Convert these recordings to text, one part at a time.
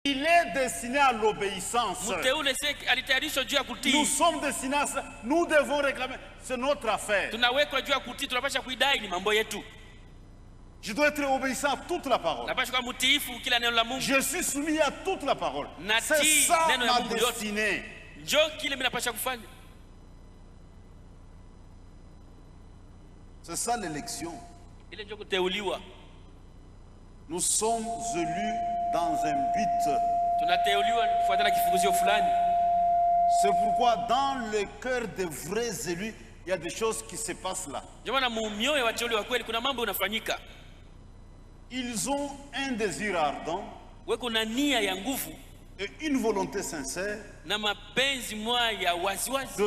Il est destiné à l'obéissance. Nous sommes destinés à ça. Nous devons réclamer. C'est notre affaire. Je dois être obéissant à toute la parole. Je suis soumis à toute la parole. C'est ça ma destinée. C'est ça l'élection. Nous sommes élus dans un but. C'est pourquoi dans le cœur des vrais élus, il y a des choses qui se passent là. Ils ont un désir ardent et une volonté sincère de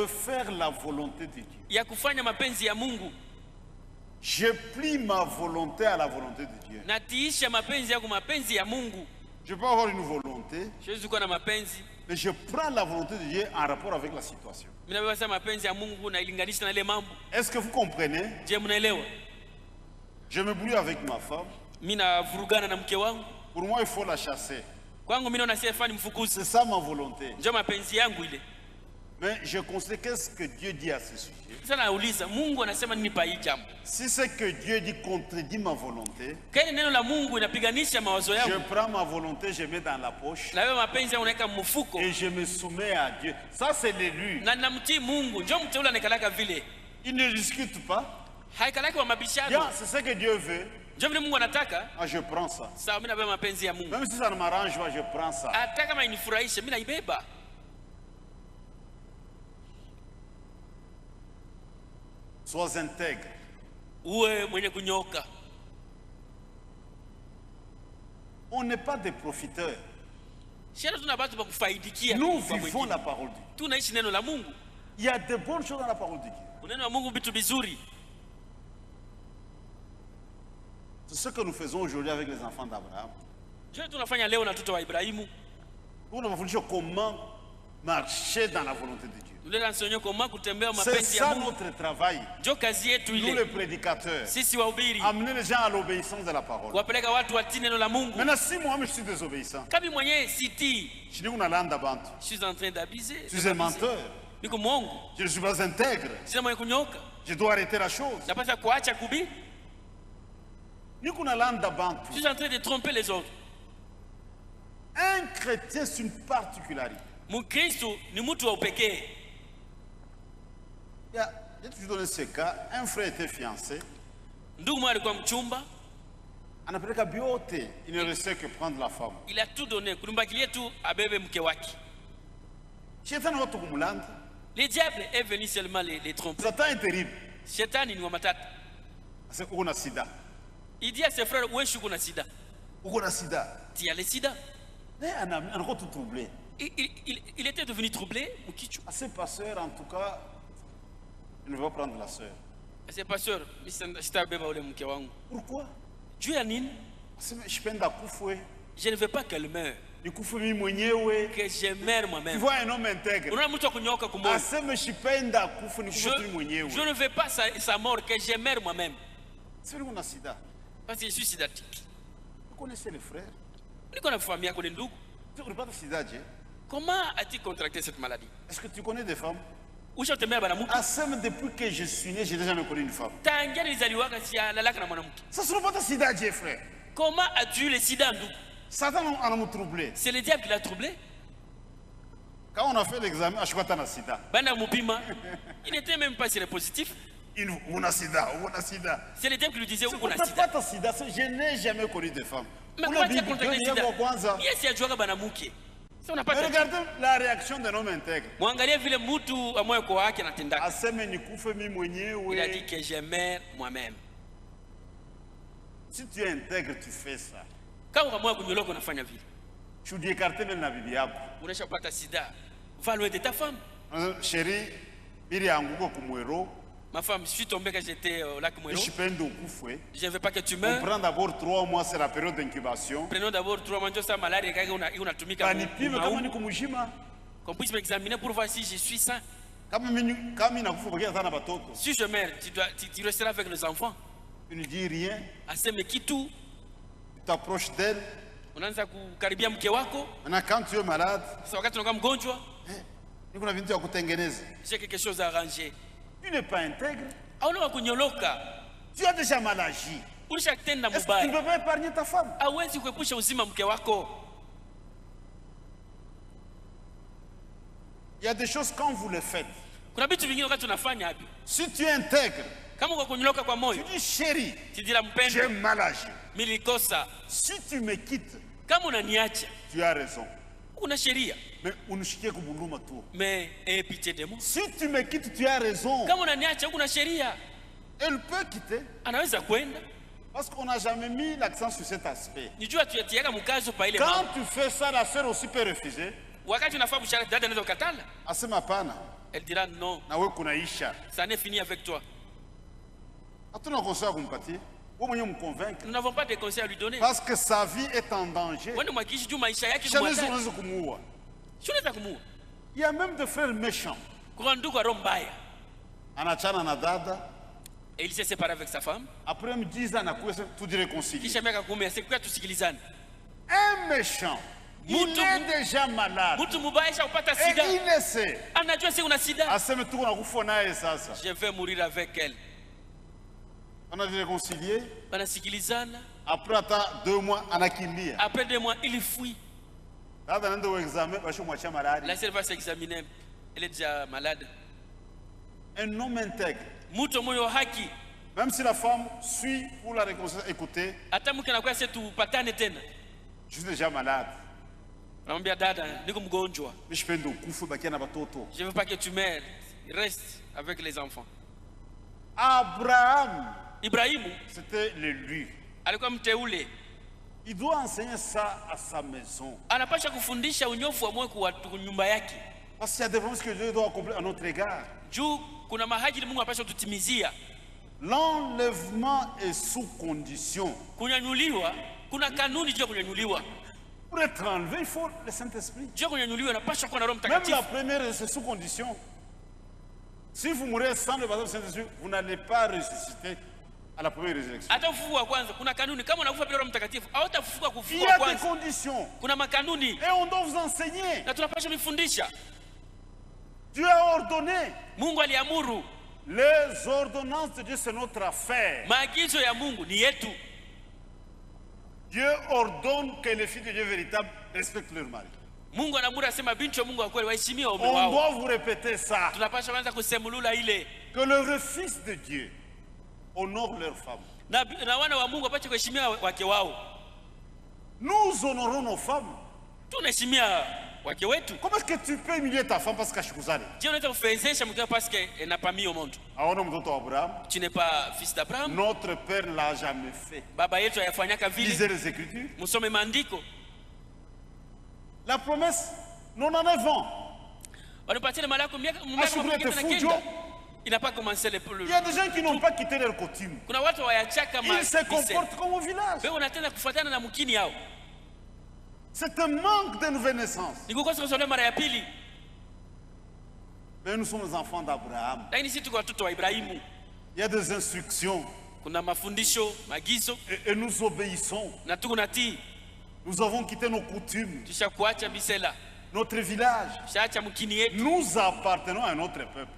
faire la volonté de Dieu. Je plie ma volonté à la volonté de Dieu. Je peux avoir une volonté, mais je prends la volonté de Dieu en rapport avec la situation. Est-ce que vous comprenez? Je me brouille avec ma femme. Pour moi, il faut la chasser. C'est ça ma volonté. Mais je considère qu'est-ce que Dieu dit à ce sujet. Si c'est que Dieu dit contredit ma volonté, je prends ma volonté, je mets dans la poche et je me soumets à Dieu. Ça c'est l'élu. Il ne discute pas. C'est ce que Dieu veut. Ah, je prends ça. Même si ça ne m'arrange pas, je prends ça. Sois intègre. On n'est pas des profiteurs. Nous vivons la parole de Dieu. Il y a de bonnes choses dans la parole de Dieu. C'est ce que nous faisons aujourd'hui avec les enfants d'Abraham. Nous avons voulu comment marcher dans la volonté de Dieu. C'est ça notre travail. Nous les prédicateurs, amener les gens à l'obéissance de la parole. Maintenant si moi-même je suis désobéissant, je suis en train d'abuser. Je suis un menteur. Je ne suis pas intègre. Je dois arrêter la chose. Je suis en train de tromper les autres. Un chrétien, c'est une particularité. J'ai toujours donné ce cas. Un frère était fiancé. Anapeleka biote, il ne restait que prendre la femme. Il a tout donné. Le diable est venu seulement les tromper. Satan est terrible. Il dit à ses frères, où est-ce qu'on a sida? Tu as le sida. Il était devenu troublé. Ses pasteurs, en tout cas, il ne veut pas prendre la sœur. Ses pasteurs, pourquoi? Je ne veux pas qu'elle meure. Que je meure moi-même. Tu vois un homme intègre. Je ne veux pas sa mort, que je meure moi-même. Parce que je suis sidatique. Vous connaissez les frères? Comment as-tu contracté cette maladie? Est-ce que tu connais des femmes? Depuis que je suis né, je n'ai jamais connu une femme. Ça ne sera pas ta sida, frère. Comment as-tu le sida? Satan a nous troublé. C'est le diable qui l'a troublé. Quand on a fait l'examen, à chaque fois, sida. Il n'était même pas séropositif. C'est le diable qui lui disait où on a sida. Je n'ai jamais connu de femme. Mais comment tu as contracté le sida? Regardez la réaction d'un homme intègre. Il a dit que je meurs moi-même. Si tu es intègre, tu fais ça. Tu dis écarter même la Bible. Va loin de ta femme. Chérie, ma femme, je suis tombé quand j'étais au lac Mouero. Je ne veux pas que tu meurs. On prend d'abord 3 mois, c'est la période d'incubation. Prenons d'abord 3 mois, qu'on puisse m'examiner pour voir si je suis sain. Si je meurs, tu resteras avec les enfants. Tu ne dis rien. Tu t'approches d'elle. Unaanza kukaribia mke wako. Maintenant quand tu es malade, sasa wakati unakuwa mgonjwa, niko na vitu ya kutengeneza. J'ai quelque chose à arranger. Tu n'es pas intègre. Hauna kunyoloka. Tu as déjà mal agi. Ulishakutenda mubaya. Est-ce que tu ne peux pas épargner ta femme? Hawezi kuepusha uzima mke wako. Il y a des choses quand vous les faites. Kuna vitu vingine wakati unafanya hapo. Si tu es intègre, kama uko kunyoloka kwa moyo, tu dis chérie, tu dis la mpendo, j'ai mal agi. Milikosa. Si tu me quittes, kama unaniacha, tu as raison. Kuna sheria. Mais unishikie kubuluma tu. Mais pitié de moi. Si tu me quittes, tu as raison. Kama unaniacha kuna sheria. Elle peut quitter. Anaweza kwenda. Parce qu'on n'a jamais mis l'accent sur cet aspect. Nijua tuyatiaga mkazo pa ile. Quand tu fais ça, la sœur aussi peut refuser. Wakati unafanya bushara dada anaweza kukatala. Asema pana. Elle dira non. Na wewe kunaisha. Ça n'est fini avec toi. Hatuna conseil à kumpatia. Wewe mwenyewe mconvaincre. Nous n'avons pas de conseils à lui donner. Parce que sa vie est en danger. Wewe mwakishi juu maisha yake ni mbaya. Unaweza kumuua. Unaweza kumuua. Il y a même des frères méchants. Kwa ndugu roho mbaya. Anachana na dada. Et il s'est séparé avec sa femme. Après 10 ans anakuwa tout de réconcilier. Kisha miaka 10 asikuwa tusikilizane. Un méchant. Il est déjà malade. Mtu mubaya upata sida. Et il le sait. Anajua si una sida. Aseme tu unakufa naye sasa. Je vais mourir avec elle. On a réconcilié. Wanasikilizana. Après 2 mois anakimbia. Après 2 mois il fuit. Dada anaenda au examen, bashomwacha malade. La sœur va s'examiner. Elle est déjà malade. Un homme intègre. Mtu moyo haki. Même si la femme suit pour la réconciliation, écoutez. Hata mke anakuwa sasa tupatane tena. Je suis déjà malade. Namwambia dada, niko mgonjwa. Je veux pas que tu meurs. Reste avec les enfants. Abraham. Ibrahimu. C'était l'élu. Alikuwa mteule. Il doit enseigner ça à sa maison. Anapaswa kufundisha unyofu wa moyo kwa nyumba yake. Parce qu'il y a des promesses que Dieu doit accomplir à notre égard. Juu kuna mahajiri Mungu anapaswa kututimizia. L'enlèvement est sous condition. Kunyanyuliwa, kuna kanuni juu ya kunyanyuliwa. Pour être enlevé, il faut le Saint-Esprit. Même la première, c'est sous condition. Si vous mourrez sans le baptême du Saint-Esprit, vous n'allez pas ressusciter à la première résurrection. Il y a des conditions. Et on doit vous enseigner. Dieu a ordonné. Les ordonnances de Dieu, c'est notre affaire. Dieu ordonne que les filles de Dieu véritables respectent leur mari. On doit vous répéter ça. Que le fils de Dieu honore leur femme. Nous honorons nos femmes. Comment est-ce que tu peux humilier ta femme parce qu'elle tu n'es pas fils d'Abraham. Notre père ne l'a jamais fait. Lisez les Écritures. La promesse, nous en avons. Il n'a pas commencé le Il y a des gens qui n'ont pas quitté leur coutume. Ils se comportent comme au village. C'est un manque de nouvelle naissance. Mais nous sommes les enfants d'Abraham. Il y a des instructions. Et nous obéissons. Nous avons quitté nos coutumes. Notre village. Nous appartenons à notre peuple.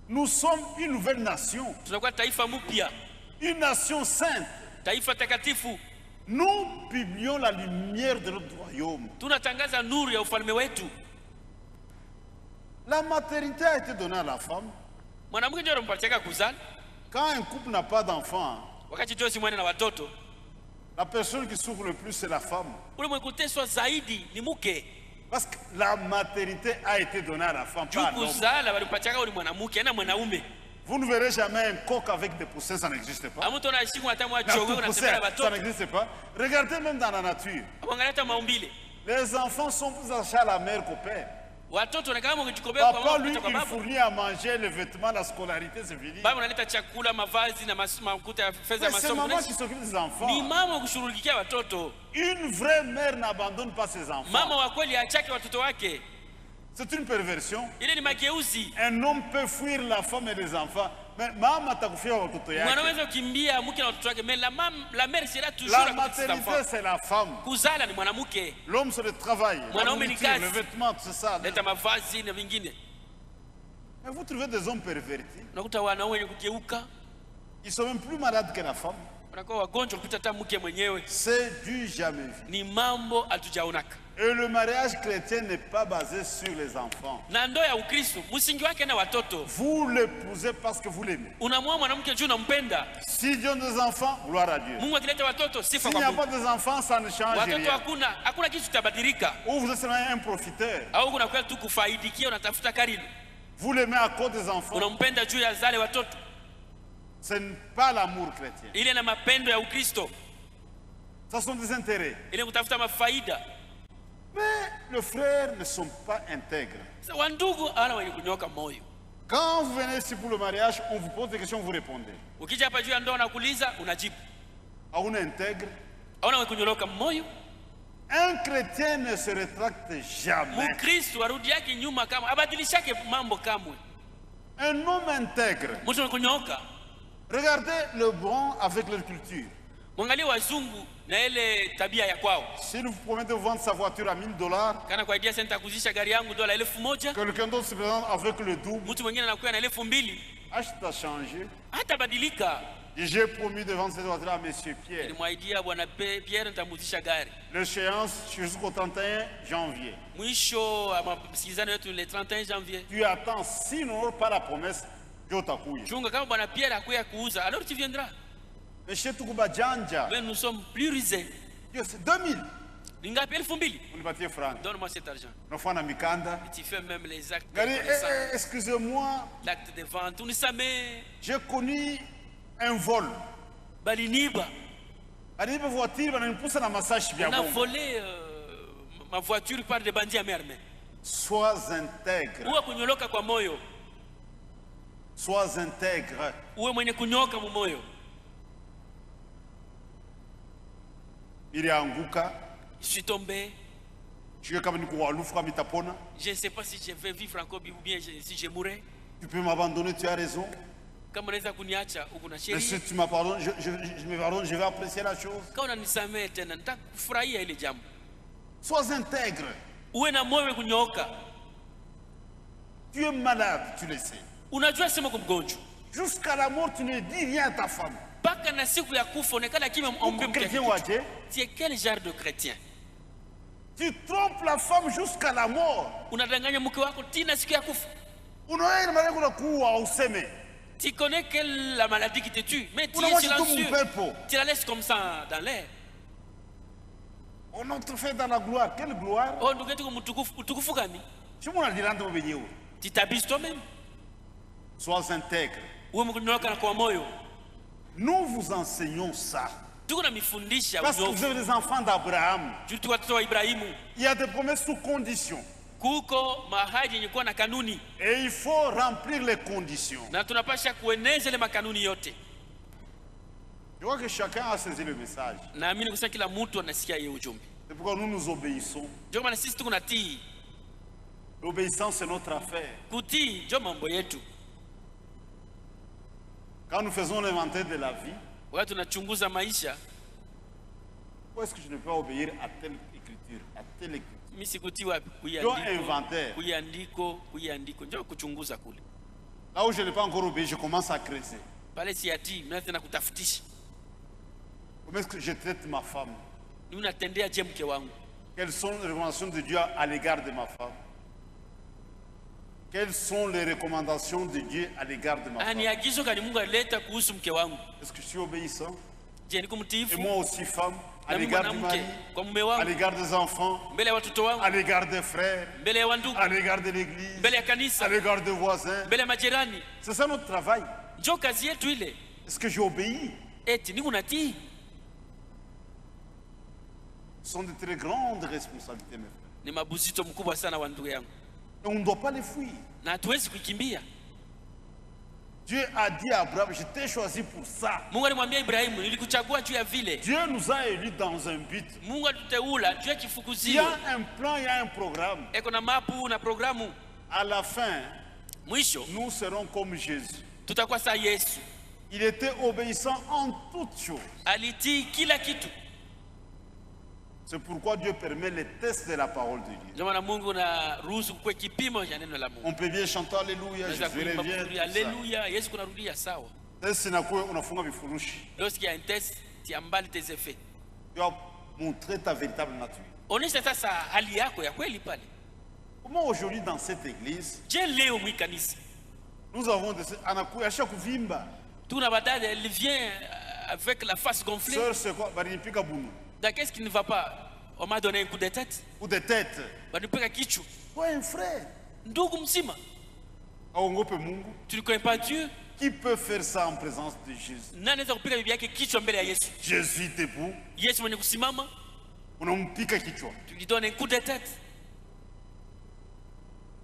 Nous sommes une nouvelle nation. Une nation sainte. Nous publions la lumière de notre royaume. La maternité a été donnée à la femme. Quand un couple n'a pas d'enfant, la personne qui souffre le plus, c'est la femme. Parce que la maternité a été donnée à la femme. Vous ne verrez jamais un coq avec des poussins, ça n'existe pas. Ça n'existe pas. Regardez même dans la nature. Les enfants sont plus attachés à la mère qu'au père. Papa, lui, il fournit à manger, les vêtements, la scolarité, c'est fini. C'est maman qui s'occupe des enfants. Une vraie mère n'abandonne pas ses enfants. C'est une perversion. Un homme peut fuir la femme et les enfants, Mwanaweza kukimbia mke na watoto wake, mais la mère sera toujours la maternité, c'est la femme. Kuzala ni mwanamke. L'homme c'est le travail, la nourriture, le vêtement, c'est ça. Leta mavazi na vingine. Mais vous trouvez des hommes pervertis. Unakuta wanaume wenye kugeuka. Ils sont même plus malades que la femme. Wanakuwa wagonjwa kupita hata mke mwenyewe. C'est du jamais vu. Ni mambo hatujaonaka. Et le mariage chrétien n'est pas basé sur les enfants. Na ndoa ya Ukristo msingi wake na watoto. Vous l'épousez parce que vous l'aimez. Unamwoa mwanamke juu unampenda. Si Dieu a des enfants, gloire à Dieu. Mungu akileta watoto sifa kwa Mungu. S'il n'y a pas des enfants, ça ne change rien. Watoto hakuna kitu kitabadilika. Ou vous êtes seulement un profiteur. Au kuna kweli tu kufaidikia, unatafuta karibu. Vous l'aimez à cause des enfants. Unampenda juu ya zale watoto. Ce n'est pas l'amour chrétien. Ile na mapendo ya Ukristo. Ça sont des intérêts. Ile kutafuta mafaida. Mais les frères ne sont pas intègres. Quand vous venez ici pour le mariage, on vous pose des questions, vous répondez. On est intègre. Un chrétien ne se rétracte jamais. Un homme intègre. Regardez le bon avec leur culture. Si vous promettez de vendre sa voiture à $1000, quelqu'un d'autre se présente avec le double. Achète à changer. J'ai promis de vendre cette voiture à Monsieur Pierre. L'échéance jusqu'au 31 janvier. Tu attends, sinon pas la promesse. Mais chez Tukubajanja, nous sommes plus rusés. C'est 2000. Donne-moi cet argent. Tu fais même les actes. Excusez-moi. L'acte de vente. J'ai connu un vol. On a volé ma voiture par des bandits armés. Sois intègre. Sois intègre. Je suis tombé. Je ne sais pas si je vais vivre encore ou bien si je mourrai. Tu peux m'abandonner, tu as raison. Mais si tu m'abandonnes, je me pardonne, je vais apprécier la chose. Sois intègre. Tu es malade, tu le sais. Jusqu'à la mort, tu ne dis rien à ta femme. Tu es quel genre de chrétien? Tu trompes la femme jusqu'à la mort. Tu connais quelle la maladie qui te tue, mais tu es silencieux. Tu la laisses comme ça dans l'air. On te fait dans la gloire. Quelle gloire? Tu t'habilles toi-même. Sois intègre. Nous vous enseignons ça. Parce que vous avez des enfants d'Abraham. Il y a des promesses sous conditions. Et il faut remplir les conditions. Je vois que chacun a saisi le message. C'est pourquoi nous nous obéissons. L'obéissance c'est notre affaire. Quand nous faisons l'inventaire de la vie, pourquoi est-ce que je ne peux pas obéir à telle écriture, à telle écriture? Inventaire. Là où je n'ai pas encore obéi, je commence à creuser. Comment est-ce que je traite ma femme? Quelles sont les recommandations de Dieu à l'égard de ma femme? Quelles sont les recommandations de Dieu à l'égard de ma femme? Est-ce que je suis obéissant? Et moi aussi femme, à l'égard du mari, à l'égard des enfants, à l'égard des frères, à l'égard de l'église, à l'égard des voisins. C'est ça notre travail. Est-ce que j'ai obéi? Ce sont de très grandes responsabilités, mes frères. Et on ne doit pas les fuir. Dieu a dit à Abraham, je t'ai choisi pour ça. Dieu nous a élus dans un but. Il y a un plan, il y a un programme. À la fin, nous serons comme Jésus. tutakuwa saa Yesu. Il était obéissant en toutes choses. Alitii kila kitu. C'est pourquoi Dieu permet les tests de la parole de Dieu. On peut bien chanter Alléluia, Jésus revient. Alléluia, Yesu kunarudia sawa. Test inakuwa unafunga vifurushi. Lorsqu'il y a un test, tu emballes tes effets. Tu vas montrer ta véritable nature. Onesha sasa hali yako ya kweli pale. Comment aujourd'hui dans cette église, je leo mwikanisa, nous avons anakuya acha kuvimba. Tuna badada, elle vient avec la face gonflée. Sœur, c'est quoi? Barinipika bunu. Qu'est-ce qui ne va pas? On m'a donné un coup de tête. Coup de tête. Banipika kichwa. Toi un frère. Ndugu mzima. Aongope Mungu. Tu ne connais pas Dieu? Qui peut faire ça en présence de Jésus? Nani anaweza kupika bibi yake kichwa mbele ya Yesu? Jésus debout. Yesu mwenye kusimama. Unampika kichwa. Tu lui donnes un coup de tête.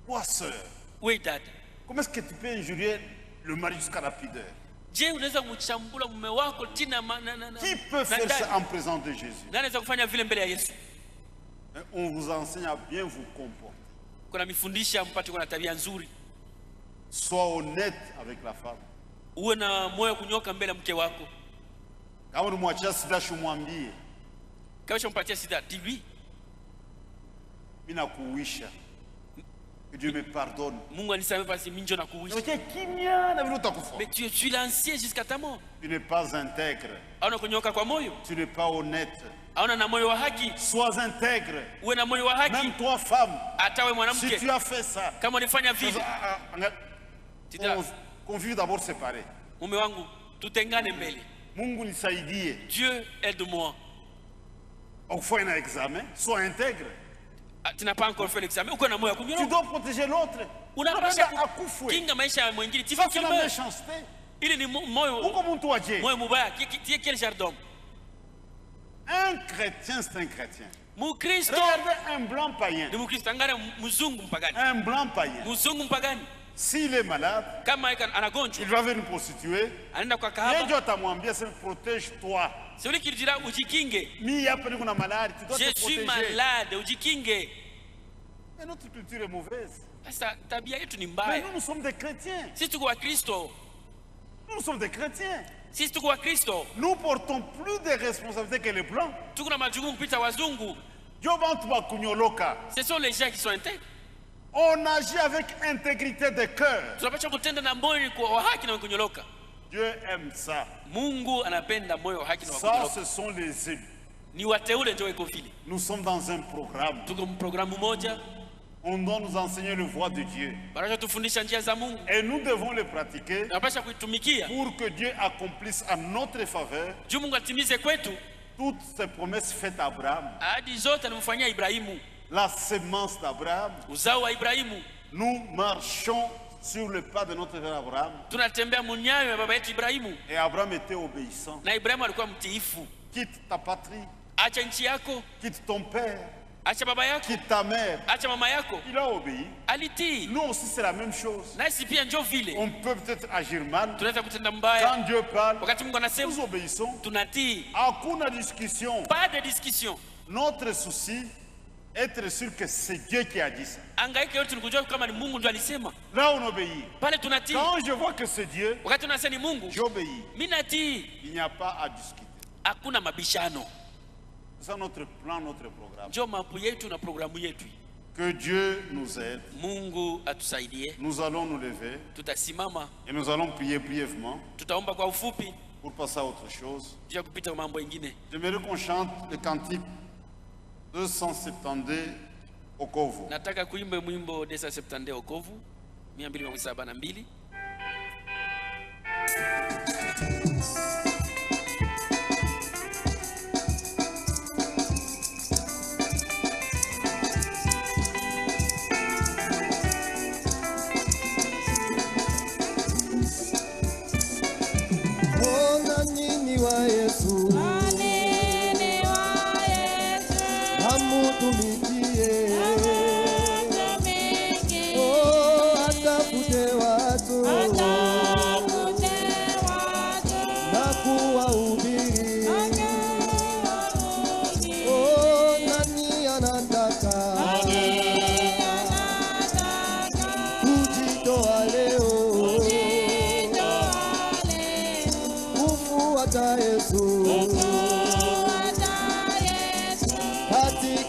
Toi sœur. Oui dad. Comment est-ce que tu peux injurier le mari jusqu'à la pudeur? Je unaweza kumchambula mume wako tina Qui peut faire ça en présence de Jésus? Nani anaweza kufanya vile mbele ya Yesu? On vous enseigne à bien vous comporter. Kuna mifundisha mpate kuna tabia nzuri. Sois honnête avec la femme. Uwe na moyo kunyoka mbele mke wako. Kama unamwachia sida shumwambie. Kama umpatia sida, dis-lui. Mimi nakuisha. Que Dieu me pardonne. Mungu anisamehe basi mimi ndio nakuisha. Mais tu es silencieux jusqu'à ta mort. Tu n'es pas intègre. Hauna kunyoka kwa moyo. Tu n'es pas honnête. Hauna na moyo wa haki. Sois intègre. Uwe na moyo wa haki. Même toi femme. Hata wewe mwanamke. Si tu as fait ça. Kama ulifanya vile. On vit d'abord séparés. Mume wangu tutengane mbele. Mungu nisaidie. Dieu aide-moi. On fait un examen, sois intègre. Tu n'as pas encore fait l'examen. Tu dois protéger l'autre. Kinga maisha ya mwingine. Tu veux qu'il meure. Ili ni moyo. Moyo mubaya. Quel genre d'homme? Un chrétien, c'est un chrétien. Mukristo. Regardez un blanc païen. Ni Mukristo. Angara mzungu mpagani. Un blanc païen. Mzungu mpagani. S'il est malade, il va venir une prostituée. Protège-toi. C'est lui qui dira ujikinge. Je suis malade, ujikinge. Mais notre culture est mauvaise. Mais nous sommes des chrétiens. Si tu crois Christo. Nous sommes des chrétiens. Si tu crois Christo. Nous portons plus de responsabilités que les blancs. Ce sont les gens qui sont intègres. On agit avec intégrité de cœur. Dieu aime ça. Ça, ce sont les élus. Nous sommes dans un programme. On doit nous enseigner le voie de Dieu. Et nous devons le pratiquer pour que Dieu accomplisse à notre faveur toutes ces promesses faites à Abraham. La semence d'Abraham. Nous marchons sur le pas de notre père Abraham. Et Abraham était obéissant. Quitte ta patrie. Quitte ton père. Quitte ta mère. Il a obéi. Nous aussi c'est la même chose. On peut peut-être agir mal. Quand Dieu parle, nous obéissons. Aucune discussion. Pas de discussion. Notre souci, être sûr que c'est Dieu qui a dit ça. Là on obéit. Quand je vois que c'est Dieu, j'obéis. Il n'y a pas à discuter. C'est notre plan, notre programme. Que Dieu nous aide. Nous allons nous lever. Et nous allons prier brièvement. Pour passer à autre chose. J'aimerais qu'on chante le cantique 272 Okovu. Nataka kuimba mwimbo 272 Okovu 272. Ona nini wa Yesu.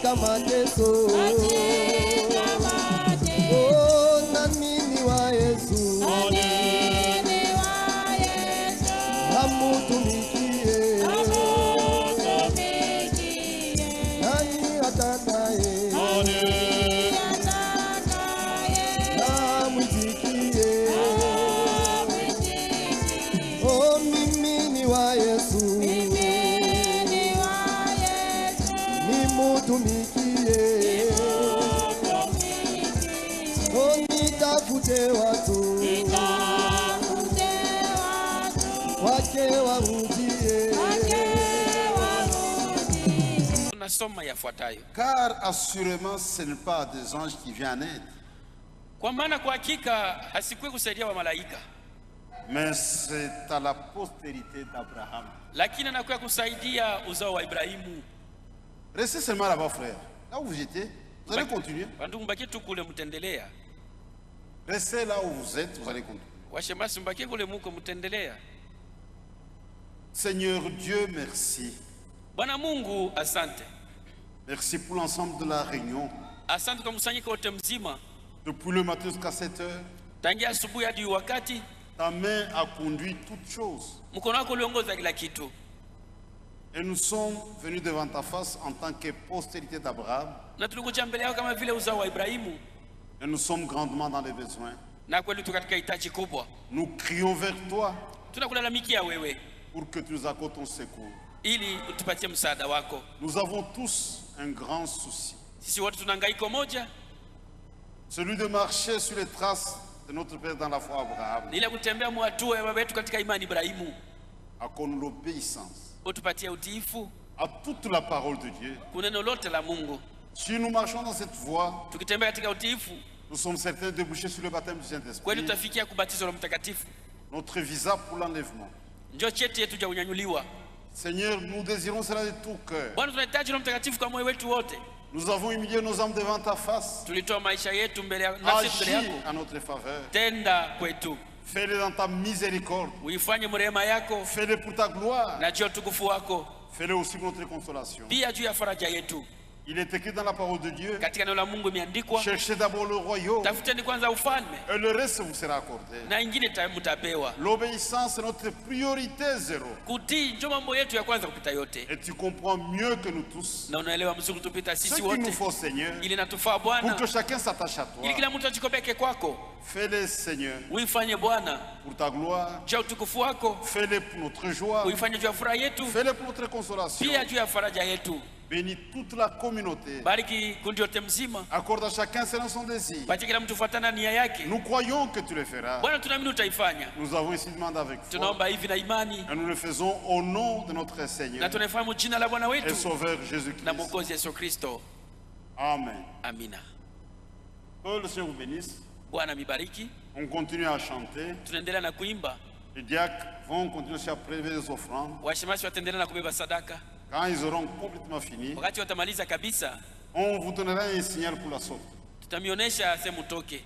katika mateso. Oh, nani ni wa Yesu, hamutumikie. Nani atakaye hamwitikie. Oh, mimi ni wa Yesu, nimutumikie. Oh, nitafute watu wake warudie. Tunasoma yafuatayo. Car assurément ce n'est pas des anges qui viennent en aide, Kwa maana kwa hakika hasikui kusaidia wa malaika, mais c'est à la postérité d'Abraham. lakini anakuwa kusaidia uzao wa Ibrahimu. Restez seulement là-bas, frère. Là où vous étiez, vous allez continuer. Bandu mbaki tu kule mtendelea. Restez là où vous êtes, vous allez continuer. Washemasi mbaki kule muko mtendelea. Seigneur Dieu, merci. Bwana Mungu asante. Merci pour l'ensemble de la réunion. Asante kwa mkusanyiko wote mzima. Depuis le matin jusqu'à 7 heures, Tangia asubuhi hadi wakati ta main a conduit toutes choses. mkono wako uliongoza kila kitu. Et nous sommes venus devant ta face en tant que postérité d'Abraham. Na tulikuja mbele yako kama vile uzao wa Ibrahimu. Et nous sommes grandement dans les besoins. Na kweli tu katika hitaji kubwa. Nous crions vers toi Tunakulalamikia wewe pour que tu nous accordes ton secours. ili utupatie msaada wako. Nous avons tous un grand souci. Sisi wote tuna hangaiko moja, Celui de marcher sur les traces de notre Père dans la foi Abraham. ni ile kutembea mwatua ya baba yetu katika imani Ibrahimu. Accorde-nous l'obéissance Utupatie utiifu à toute la parole de Dieu. kuneno lote la Mungu. Si nous marchons dans cette voie, Tukitembea katika utiifu, nous sommes certains de déboucher sur le baptême du kweli Saint-Esprit, tutafikia kubatizwa na Mtakatifu. notre visa pour l'enlèvement. Njoo cheti yetu ja unyanyuliwa. Seigneur, nous désirons cela de tout cœur. Bwana, tunahitaji Roho Mtakatifu kwa moyo wetu wote. Nous avons humilié nos âmes devant ta face. Tulitoa maisha yetu mbele ya nafsi yetu mbele Agis yako. à notre faveur. Tenda kwetu, Fais-le dans ta miséricorde. uifanye mrehema yako Fais-le pour ta gloire. na juu ya utukufu wako, Fais-le aussi pour notre consolation. pia juu ya faraja yetu. Il est écrit dans la parole de Dieu, Katika neno la Mungu imeandikwa, cherchez d'abord le royaume tafuteni kwanza ufalme et le reste vous sera accordé. na ingine mtapewa. L'obéissance est notre priorité zéro. Kutii ndio mambo yetu ya kwanza kupita yote, Et tu comprends mieux que nous tous na unaelewa mzuri kutupita ce sisi qu'il nous wote. faut, Seigneur, Ili natufaa pour Bwana, que chacun s'attache à ili toi. kila mtu ajikopeke kwako. Fais-le, Seigneur, Uifanye Bwana pour ta gloire. juu ya utukufu wako, Fais-le pour notre joie. uifanye juu ya furaha yetu, Fais-le pour notre consolation. pia juu ya faraja yetu. Bénis toute la communauté. Bariki kundi yote mzima, Accorde à chacun selon son désir. patie kila mtu fuatana nia yake. Nous croyons que tu le feras. Bwana, tunaamini utaifanya. Nous avons ici demandé avec foi. Tunaomba hivi na imani, Et nous le faisons au nom de notre na Seigneur tunaifahamu jina la Bwana et wetu Sauveur na Jésus-Christ. Mwokozi Yesu Kristo. Amen. Amina. Que le Seigneur vous bénisse. Bwana mibariki. On continue à chanter. Tunaendelea na kuimba, Les diacres vont continuer aussi à prélever les offrandes. washemasi wataendelea na kubeba sadaka. Quand ils auront complètement fini, Wakati watamaliza kabisa, on vous donnera un signal pour la sortie. tutamionyesha sehemu toke.